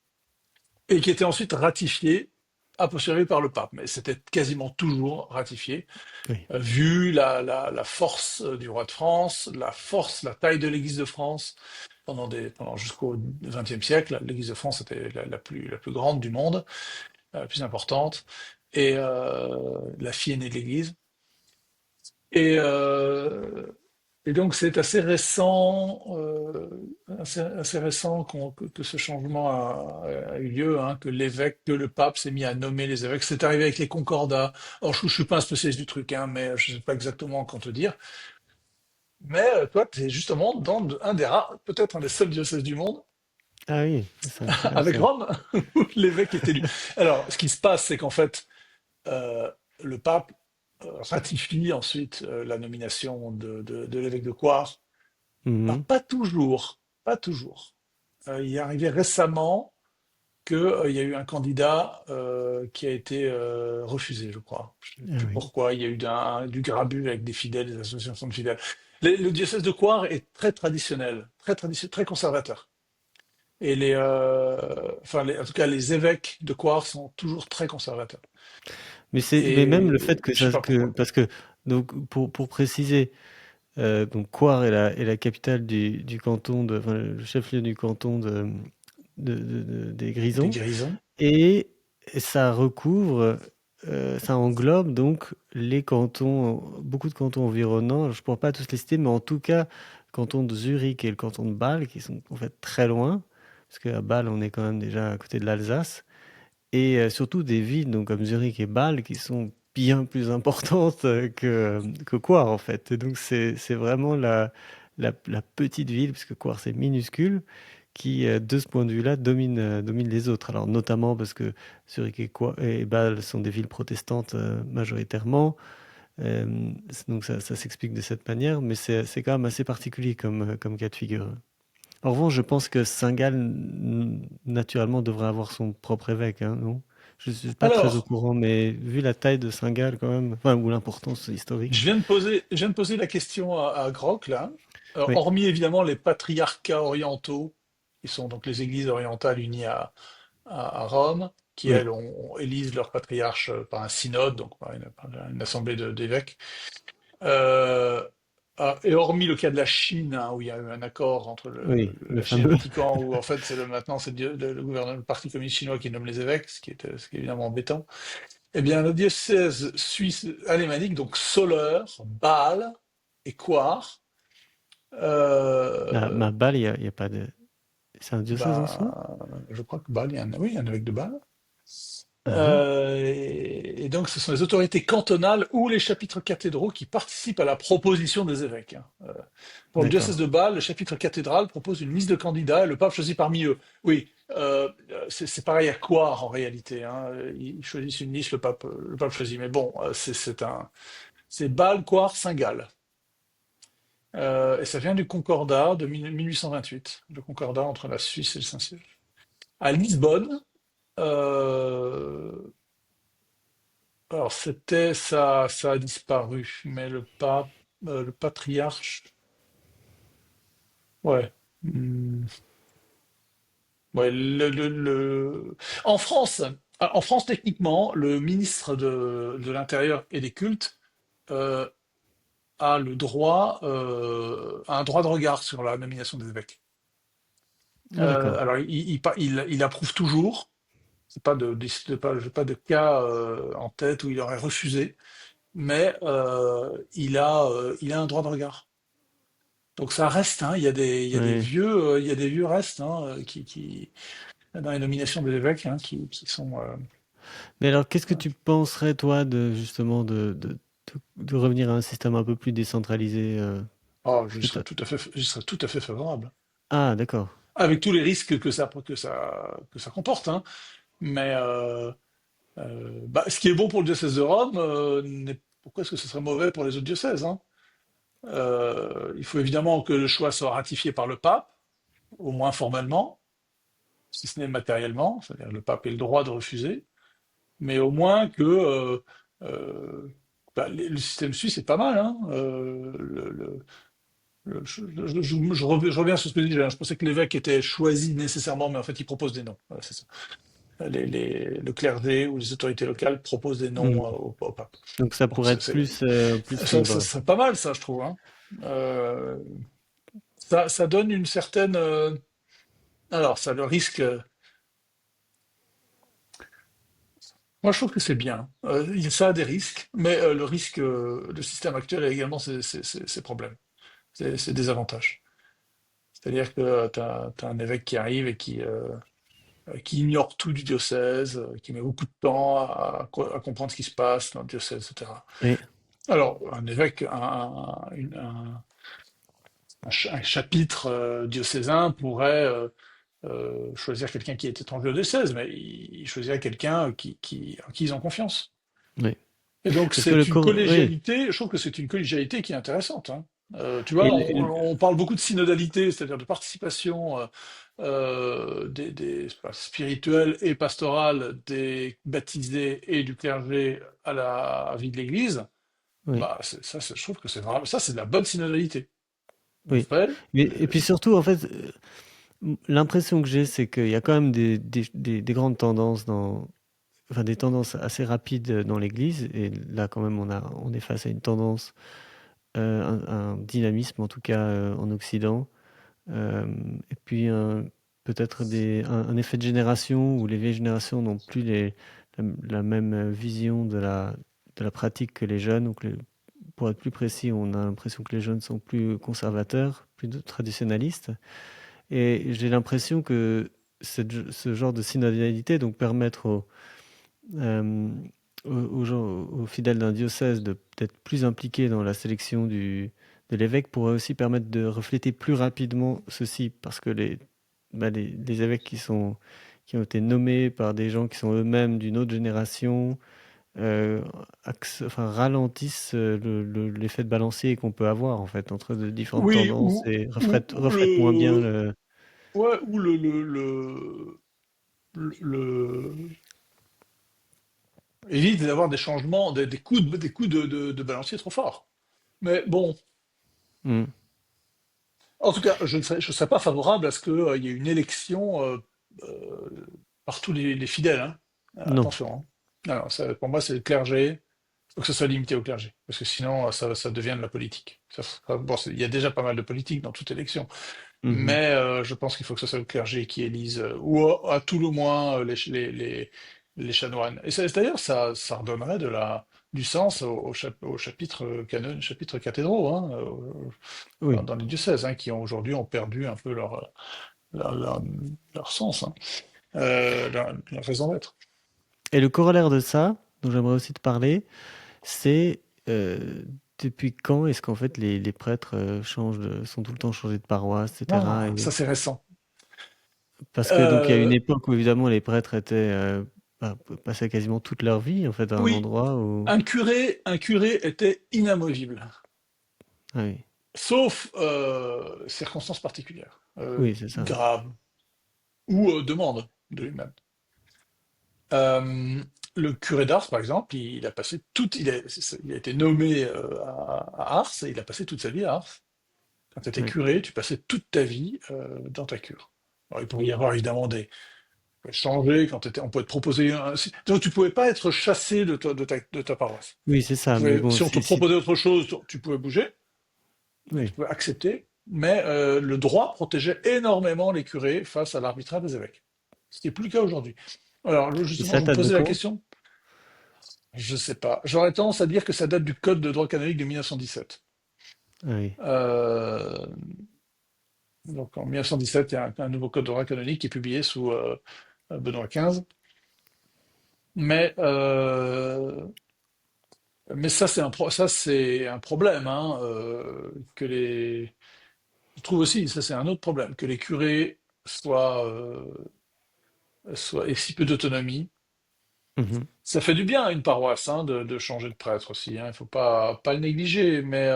et qui était ensuite ratifié a posteriori par le pape. Mais c'était quasiment toujours ratifié, Oui. vu la force du roi de France, la force, la taille de l'Église de France. Pendant jusqu'au XXe siècle, l'Église de France était la plus grande du monde, la plus importante, et la fille aînée de l'Église. Et, euh, et donc c'est assez récent que ce changement a eu lieu, hein, que l'évêque, que le pape s'est mis à nommer les évêques. C'est arrivé avec les concordats. Alors je suis pas un spécialiste du truc, hein, mais je sais pas exactement quand te dire. Mais toi, tu es justement dans un des rares, peut-être un des seuls diocèses du monde, Ah oui, c'est avec intéressant. Rome, où l'évêque est élu. Alors, ce qui se passe, c'est qu'en fait, euh, le pape ratifie ensuite la nomination de l'évêque de Coire. Alors, Mhm. pas toujours, pas toujours. Il est arrivé récemment qu'il y a eu un candidat qui a été refusé, je crois. Je ne sais Ah plus oui. pourquoi. Il y a eu du grabuge avec des fidèles, des associations de fidèles. Le diocèse de Coire est très traditionnel, très conservateur. Et en tout cas, les évêques de Coire sont toujours très conservateurs. Mais même le fait Et que je sais ça pas que pourquoi. parce que donc pour préciser, donc Coire est la capitale du canton de enfin le chef-lieu du canton des Des Grisons Grisons. et ça recouvre, ça englobe donc les cantons, beaucoup de cantons environnants. Je pourrais pas tous les citer, mais en tout cas, le canton de Zurich et le canton de Bâle qui sont en fait très loin, parce qu'à Bâle, on est quand même déjà à côté de l'Alsace. Et surtout des villes donc comme Zurich et Bâle qui sont bien plus importantes que Coire en fait. Et donc c'est vraiment la petite ville, puisque Coire c'est minuscule, qui de ce point de vue-là domine les autres. Alors notamment parce que Zurich et Bâle sont des villes protestantes majoritairement. Euh, donc ça s'explique de cette manière, mais c'est quand même assez particulier comme cas de figure. En revanche, je pense que Saint-Gall, naturellement, devrait avoir son propre évêque, hein, non? Je ne suis pas très au Alors, courant, mais vu la taille de Saint-Gall, quand même, enfin, ou l'importance historique. je viens de poser la question à Grock, là. Oui, Hormis évidemment les patriarcats orientaux, qui sont donc les églises orientales unies à Rome, qui oui, elles élisent leur patriarche par un synode, donc par une assemblée d'évêques. Euh, et hormis le cas de la Chine, hein, où il y a eu un accord entre oui, le la Chine et le fameux. Vatican, où en fait maintenant c'est le gouvernement, le parti communiste chinois qui nomme les évêques, ce qui est évidemment embêtant. Eh bien, le diocèse suisse alémanique, donc Soleure, Bâle et Coire, Ma euh, Bâle, il y a pas de. C'est un diocèse en soi? je crois que Bâle, oui, il y a un évêque de Bâle. Mhm. Et donc, ce sont les autorités cantonales ou les chapitres cathédraux qui participent à la proposition des évêques, hein. Pour le diocèse D'accord. de Bâle, le chapitre cathédral propose une liste de candidats et le pape choisit parmi eux. Oui, c'est pareil à Coire en réalité, hein. Ils choisissent une liste, le pape choisit. Mais bon, c'est Bâle, Coire, Saint-Gall. Et ça vient du Concordat de 1828, le Concordat entre la Suisse et le Saint-Siège. À Lisbonne, euh, Alors, ça a disparu, mais le patriarche, ouais. Hmm. Ouais, en France, techniquement, le ministre de l'Intérieur et des Cultes euh, a un droit de regard sur la nomination des évêques. Ah d'accord. Alors, il approuve toujours. C'est pas j'ai pas de cas en tête où il aurait refusé, mais il a un droit de regard. Donc ça reste, hein, Ouais. il y a des vieux restes hein, dans les nominations des évêques hein, qui sont. Mais alors, qu'est-ce que tu penserais, toi, de justement de revenir à un système un peu plus décentralisé Oh, parce que j'y serais tout à fait favorable, Ah, d'accord. avec tous les risques que ça comporte. Hein. Mais bah, ce qui est bon pour le diocèse de Rome, pourquoi est-ce que ce serait mauvais pour les autres diocèses hein. Il faut évidemment que le choix soit ratifié par le pape, au moins formellement, si ce n'est matériellement, c'est-à-dire le pape ait le droit de refuser, mais au moins que euh, bah, le système suisse est pas mal. Hein. Je reviens sur ce que je disais. Je pensais que l'évêque était choisi nécessairement, mais en fait, il propose des noms. Voilà, c'est ça. Le clergé ou les autorités locales proposent des Hmm. noms au pape. Donc ça Donc pourrait être plus libre. c'est pas mal, ça, je trouve. Hein. Euh, ça donne une certaine. Alors, ça le risque. Moi, je trouve que c'est bien. Ça a des risques, mais le système actuel a également ses problèmes, ses désavantages. C'est-à-dire que tu as un évêque qui arrive et qui ignore tout du diocèse, qui met beaucoup de temps à comprendre ce qui se passe dans le diocèse, etc. Oui, Alors, un évêque, un chapitre diocésain pourrait choisir quelqu'un qui est étranger au diocèse, mais il choisirait quelqu'un en qui ils ont confiance. oui. Et donc Parce que le c'est une corps, oui. collégialité, je trouve que c'est une collégialité qui est intéressante. Hein. Tu Et vois, on parle beaucoup de synodalité, c'est-à-dire de participation c'est pas, spirituelle et pastorale des baptisés et du clergé à la vie de l'Église. oui, Bah, je trouve que c'est vraiment ça, c'est de la bonne synodalité. oui. Après, Et puis surtout, en fait, l'impression que j'ai, c'est qu'il y a quand même des grandes tendances enfin des tendances assez rapides dans l'Église. Et là, quand même, on est face à une tendance, un dynamisme, en tout cas en Occident. Euh, et puis peut-être un effet de génération où les vieilles générations n'ont plus la même vision de la pratique que les jeunes. Pour être plus précis, on a l'impression que les jeunes sont plus conservateurs, plus traditionnalistes. Et j'ai l'impression que ce genre de synodalité, donc permettre euh, aux gens, aux fidèles d'un diocèse d'être plus impliqués dans la sélection de l'évêque, pourrait aussi permettre de refléter plus rapidement ceci, parce que les évêques qui ont été nommés par des gens qui sont eux-mêmes d'une autre génération, enfin, ralentissent l'effet de balancier qu'on peut avoir en fait entre de différentes oui, tendances et ou reflètent moins bien le. ouais, ou le, évite d'avoir des changements, des coups de balancier trop forts. Mais bon, Hmm. en tout cas, je ne serais pas favorable à ce qu'il y ait une élection euh, par tous les fidèles. Hein. Non. Attention. Hein. Alors, pour moi, c'est le clergé. Il faut que ce soit limité au clergé. Parce que sinon, ça devient de la politique. Bon, il y a déjà pas mal de politique dans toute élection. Mhm. Mais je pense qu'il faut que ce soit le clergé qui élise, ou à tout le moins les chanoines. Et d'ailleurs, ça redonnerait du sens au chapitre chapitre cathédraux, hein, Oui. dans les diocèses, hein, qui aujourd'hui ont perdu un peu leur, leur- leur sens, hein, leur raison d'être. Et le corollaire de ça, dont j'aimerais aussi te parler, c'est depuis quand est-ce qu'en fait les prêtres sont tout le temps changés de paroisse, etc. Ah, ça c'est récent. Parce que donc il y a une Euh, époque où évidemment les prêtres étaient passaient quasiment toute leur vie en fait à un oui, endroit où. un curé était inamovible, Ah oui, sauf circonstances particulières, oui, c'est ça. graves, ou demande de lui-même. le curé d'Ars, par exemple, il a passé il a été nommé à Ars et il a passé toute sa vie à Ars. Quand tu étais Oui. curé, tu passais toute ta vie dans ta cure. Alors, il pourrait y avoir évidemment des changer quand on pouvait te proposer donc tu pouvais pas être chassé de ta paroisse. Oui, c'est ça. Mais bon, Si on te proposait autre chose, tu pouvais bouger, tu oui. pouvais accepter, mais le droit protégeait énormément les curés face à l'arbitraire des évêques. Ce qui n'est plus le cas aujourd'hui. Alors Et justement, ça je me date de posais la quand? question. Je sais pas. J'aurais tendance à dire que ça date du Code de droit canonique de 1917. Ah oui. Euh, donc en 1917, il y a un nouveau Code de droit canonique qui est publié sous Benoît XV. Mais, euh, mais ça, c'est un problème, hein, je trouve aussi, ça c'est un autre problème, que les curés aient si peu d'autonomie. Mhm. Ça fait du bien à une paroisse, hein, de changer de prêtre aussi, hein, il faut pas le négliger, mais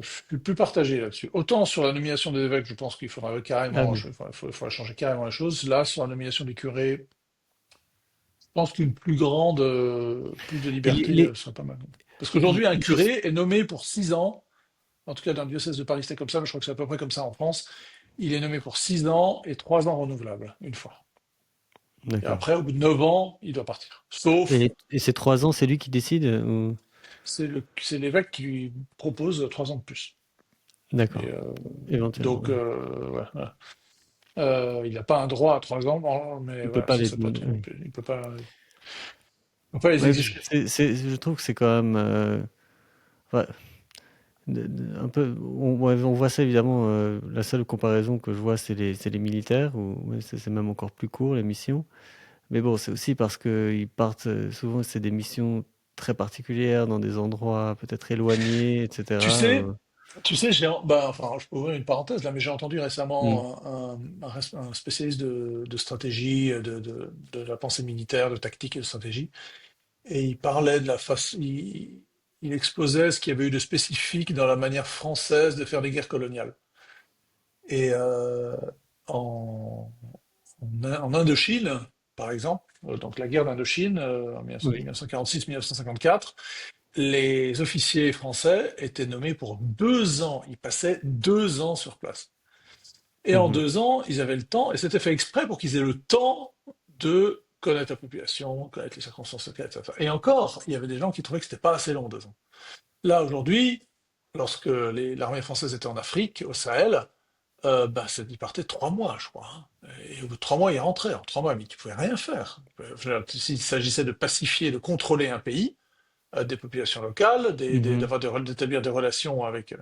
je suis plus partagé là-dessus. Autant sur la nomination des évêques, je pense qu'il faudra Ah carrément, oui. faudra changer carrément la chose. Là, sur la nomination des curés, je pense qu'une plus de Et liberté serait pas mal. Parce qu'aujourd'hui, un je- curé est nommé pour 6 ans. En tout cas, dans le diocèse de Paris, c'est comme ça, mais je crois que c'est à peu près comme ça en France. Il est nommé pour 6 ans et 3 ans renouvelables, une fois. Et D'accord. après, au bout de 9 ans, il doit partir. Sauf, Et ces 3 ans, c'est lui qui décide ou... c'est l'évêque qui lui propose 3 ans de plus. Et D'accord. Éventuellement, donc, oui. ouais, voilà. Il n'a pas un droit à 3 ans, mais Il peut voilà, pas ça les c'est pas demander. trop, Oui. il peut pas les Ouais, parce que exiger. je trouve que c'est quand même ouais, un peu. Ouais, on voit ça évidemment. La seule comparaison que je vois, c'est les militaires, où ouais, c'est même encore plus court les missions. Mais bon, c'est aussi parce qu'ils partent souvent, c'est des missions très particulières dans des endroits peut-être éloignés, Tu etc. sais, enfin, je peux ouvrir une parenthèse là, mais j'ai entendu Hmm. récemment un spécialiste de stratégie, de la pensée militaire, de tactique et de stratégie, et il parlait de la face, il exposait ce qu'il y avait eu de spécifique dans la manière française de faire les guerres coloniales. Et en, en Indochine, par exemple, donc la guerre d'Indochine en Oui. 1946-1954, les officiers français étaient nommés pour 2 ans. Ils passaient 2 ans sur place. Et en Mhm. 2 ans, ils avaient le temps, et c'était fait exprès pour qu'ils aient le temps de connaître la population, connaître les circonstances locales, etc. Et encore, il y avait des gens qui trouvaient que c'était pas assez long, 2 ans. Là, aujourd'hui, lorsque l'armée française était en Afrique, au Sahel, ils partaient 3 mois, je crois, hein. Et au bout de 3 mois, ils rentraient. En 3 mois, mais tu pouvais rien faire. S'il s'agissait de pacifier, de contrôler un pays, des populations locales, Mhm. d'établir des relations avec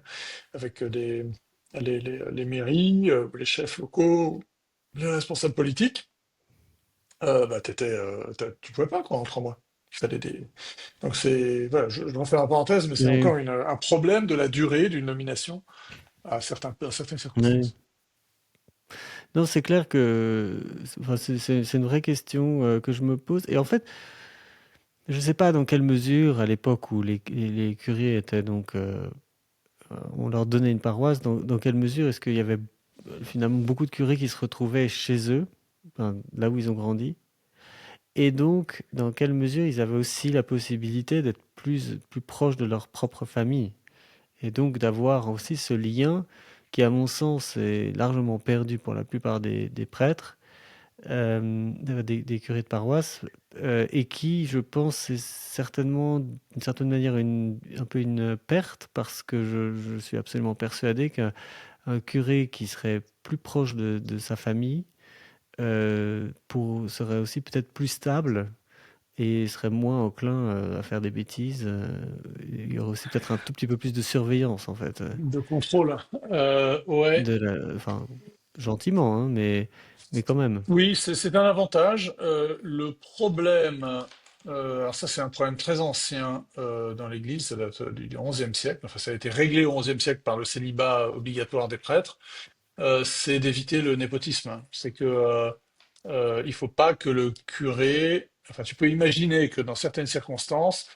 les mairies, les chefs locaux, les responsables politiques, tu pouvais pas quoi en 3 mois. Il fallait des... Donc voilà, je refais la parenthèse, mais c'est Oui. encore un problème de la durée d'une nomination à certaines Oui. circonstances. Non, c'est clair que enfin, c'est une vraie question que je me pose. Et en fait, je ne sais pas dans quelle mesure, à l'époque où les curés étaient donc, on leur donnait une paroisse, dans quelle mesure est-ce qu'il y avait finalement beaucoup de curés qui se retrouvaient chez eux, enfin, là où ils ont grandi, et donc dans quelle mesure ils avaient aussi la possibilité d'être plus proches de leur propre famille, et donc d'avoir aussi ce lien qui, à mon sens, est largement perdu pour la plupart des prêtres, des curés de paroisse, et qui, je pense, est certainement, d'une certaine manière, un peu une perte, parce que je suis absolument persuadé qu'un curé qui serait plus proche de sa famille serait aussi peut-être plus stable et serait moins enclin à faire des bêtises. Il y aurait aussi peut-être un tout petit peu plus de surveillance, en fait, De contrôle. Ouais, enfin, gentiment, hein, mais quand même. oui, c'est un avantage. Le problème, alors ça c'est un problème très ancien dans l'Église, ça date du XIe siècle, enfin ça a été réglé au XIe siècle par le célibat obligatoire des prêtres, c'est d'éviter le népotisme. C'est que il faut pas que le curé, enfin tu peux imaginer que dans certaines circonstances,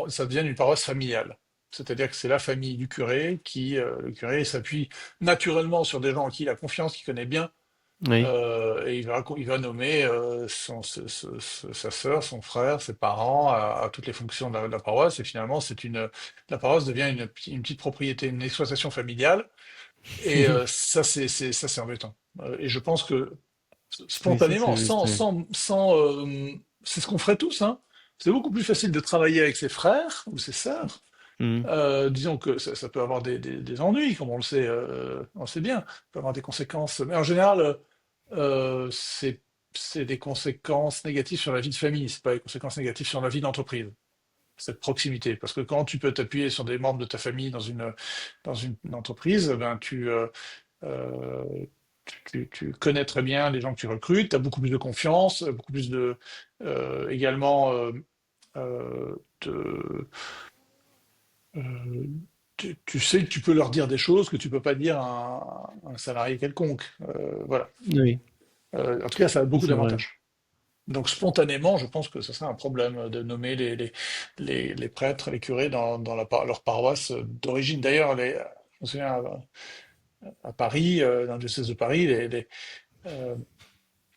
ça devienne une paroisse familiale. C'est-à-dire que c'est la famille du curé le curé s'appuie naturellement sur des gens en qui il a confiance, qui connaît bien, Oui, Et il va nommer sa sœur, son frère, ses parents à toutes les fonctions de la paroisse. Et finalement, la paroisse devient une petite propriété, une exploitation familiale. Et ça, c'est embêtant. Et je pense que oui, ça c'est spontanément, juste. Oui. c'est ce qu'on ferait tous, hein. C'est beaucoup plus facile de travailler avec ses frères ou ses sœurs. Mm. Disons que ça peut avoir des ennuis, comme on le sait bien, ça peut avoir des conséquences. Mais en général, euh, c'est c'est des conséquences négatives sur la vie de famille, c'est pas des conséquences négatives sur la vie d'entreprise. Cette proximité, parce que quand tu peux t'appuyer sur des membres de ta famille dans une entreprise, ben euh, tu connais très bien les gens que tu recrutes, tu as beaucoup plus de confiance, beaucoup plus de également de euh, tu sais que tu peux leur dire des choses que tu peux pas dire à un salarié quelconque. Voilà. Oui, En tout cas, ça a beaucoup c'est vrai. d'avantages. Donc spontanément, je pense que ce serait un problème de nommer les prêtres, les curés dans leur paroisse d'origine. D'ailleurs, je me souviens à Paris, dans le diocèse de Paris,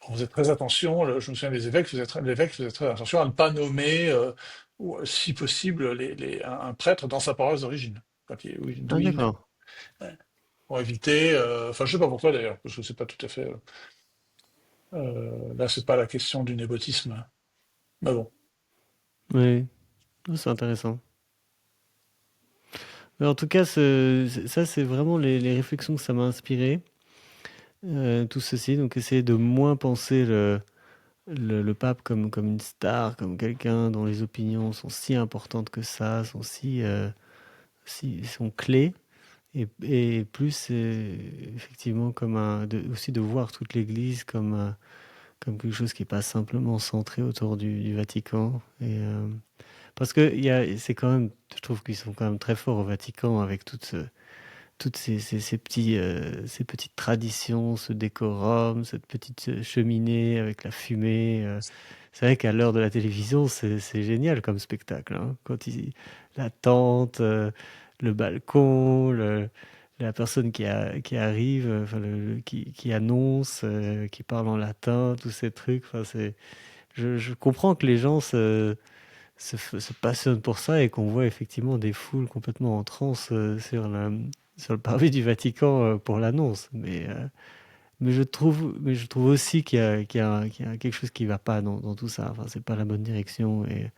on faisait très attention, je me souviens des évêques, l'évêque faisait très attention à ne pas nommer, ou, si possible, un prêtre dans sa paroisse d'origine, Ah d'où il naît. d'accord. Ouais. Pour éviter, enfin je sais pas pourquoi d'ailleurs, parce que c'est pas tout à fait, là c'est pas la question du népotisme, mais bon. Oui, oh, c'est intéressant. Mais en tout cas, ça c'est vraiment les réflexions que ça m'a inspiré. Tout ceci, donc essayer de moins penser le pape comme une star, comme quelqu'un dont les opinions sont si importantes que ça, sont clés, et plus effectivement aussi de voir toute l'Église comme quelque chose qui n'est pas simplement centré autour du Vatican. Parce que c'est quand même, je trouve qu'ils sont quand même très forts au Vatican avec toutes ces petites traditions, ce décorum, cette petite cheminée avec la fumée. C'est vrai qu'à l'heure de la télévision, c'est génial comme spectacle, hein. La tente, le balcon, la personne qui arrive, enfin, qui annonce, qui parle en latin, tous ces trucs. Enfin, je comprends que les gens se passionnent pour ça et qu'on voit effectivement des foules complètement en transe sur le parvis du Vatican pour l'annonce. Mais je trouve aussi qu'il y a quelque chose qui va pas dans tout ça. Enfin, c'est pas la bonne direction et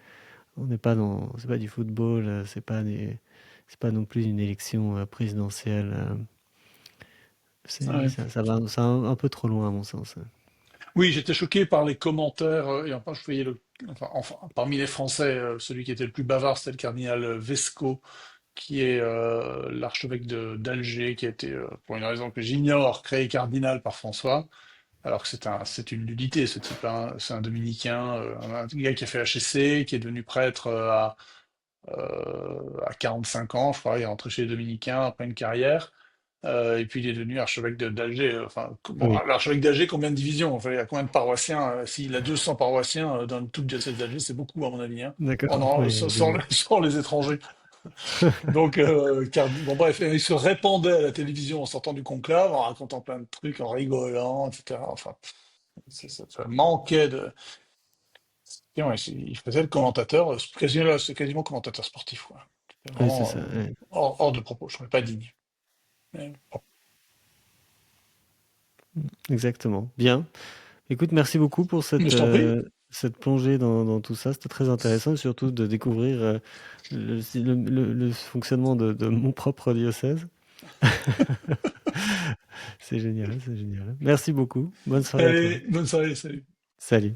on n'est pas c'est pas du football, c'est pas non plus une élection présidentielle. Ouais. Ça va un peu trop loin à mon sens. Oui, j'étais choqué par les commentaires, et enfin, je voyais parmi les Français, celui qui était le plus bavard, c'était le cardinal Vesco, qui est l'archevêque d'Alger, qui a été, pour une raison que j'ignore, créé cardinal par François, alors que c'est une nullité, ce type, hein. C'est un dominicain, un gars qui a fait HEC, qui est devenu prêtre à 45 ans, je crois, il est rentré chez les dominicains après une carrière. Et puis il est devenu archevêque d'Alger. Enfin, bon, Oui, l'archevêque d'Alger, combien de divisions? Enfin, il y a combien de paroissiens? S'il a 200 paroissiens dans tout le diocèse d'Alger, c'est beaucoup à mon avis, hein. d'accord. Oui, évidemment. Sans les étrangers. Donc, bon bref, il se répandait à la télévision en sortant du conclave, en racontant plein de trucs, en rigolant, etc. Enfin, ça manquait de. Et ouais, il faisait le commentateur, c'est quasiment commentateur sportif, quoi. C'était Oui, c'est vraiment ça. Ouais. hors de propos, je ne trouvais pas digne. Mais bon. Exactement. Bien. Écoute, merci beaucoup pour Mais je t'en prie. cette plongée dans tout ça. C'était très intéressant et surtout de découvrir le fonctionnement de mon propre diocèse. C'est génial, c'est génial. Merci beaucoup. Bonne soirée à toi. Allez, bonne soirée, salut. Salut.